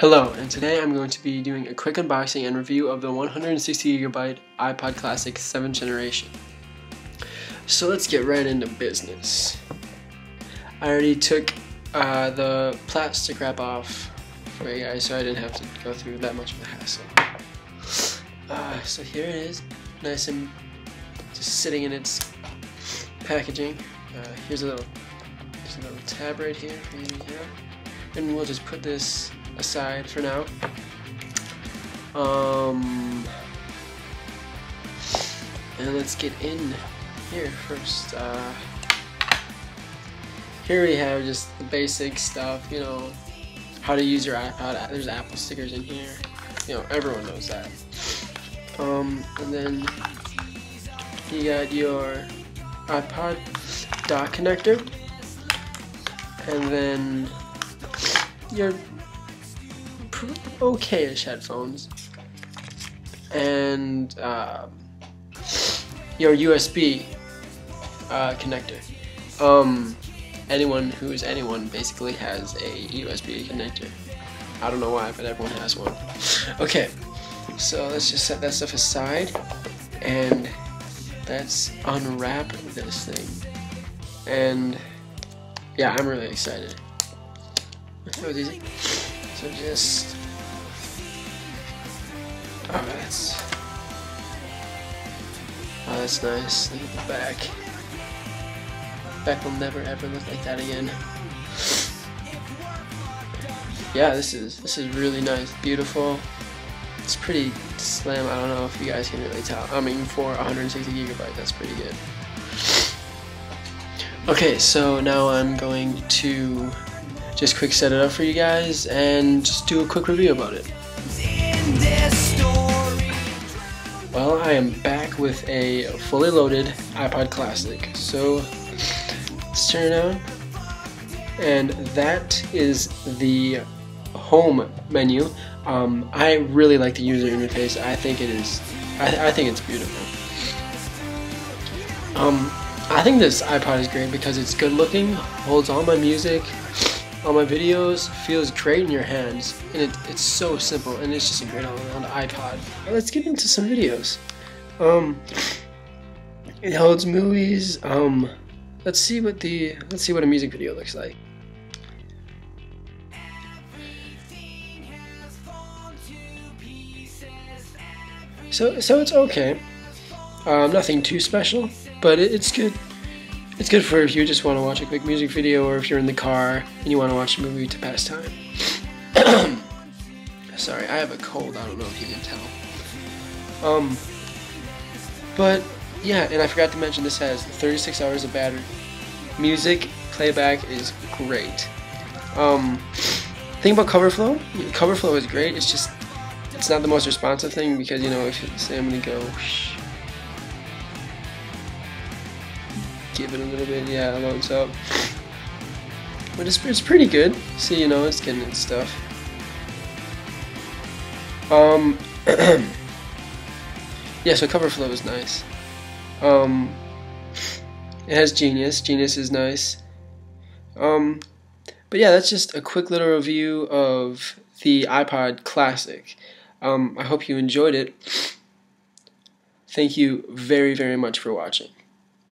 Hello, and today I'm going to be doing a quick unboxing and review of the 160GB iPod Classic 7th generation. So let's get right into business. I already took the plastic wrap off for you guys, so I didn't have to go through that much of a hassle. So here it is, nice and just sitting in its packaging. Here's a little tab right here for you to have, and we'll just put this aside for now. And let's get in here first. Here we have just the basic stuff, you know, how to use your iPod. There's Apple stickers in here, you know, everyone knows that. And then you got your iPod dock connector, and then your okay-ish headphones, and your USB connector. Anyone basically has a USB connector. I don't know why, but everyone has one. Okay, so let's just set that stuff aside, and let's unwrap this thing. And yeah, I'm really excited. That was easy. So just, that's nice. Look at the back. Back will never ever look like that again. Yeah, this is really nice, beautiful. It's pretty slim. I don't know if you guys can really tell. I mean, for 160GB, that's pretty good. Okay, so now I'm going to just quick set it up for you guys and just do a quick review about it. Well, I am back with a fully loaded iPod Classic. So let's turn it on, and that is the home menu. I really like the user interface. I think it's beautiful. I think this iPod is great because it's good looking, holds all my music, all my videos, feels great in your hands, and it's so simple, and it's just a great all-around iPod. Let's get into some videos. It holds movies. Let's see what a music video looks like. So it's okay. Nothing too special, but it's good. It's good for if you just want to watch a quick music video, or if you're in the car and you want to watch a movie to pass time. Sorry, I have a cold. I don't know if you can tell. But yeah, and I forgot to mention this has 36 hours of battery. Music playback is great. Thing about CoverFlow is great. It's not the most responsive thing, because, you know, if you say I'm gonna go give it a little bit, yeah, it loads up. But it's pretty good. See, you know, it's getting its stuff. Yeah, so CoverFlow is nice. It has Genius. Genius is nice. But yeah, that's just a quick little review of the iPod Classic. I hope you enjoyed it. Thank you very, very much for watching.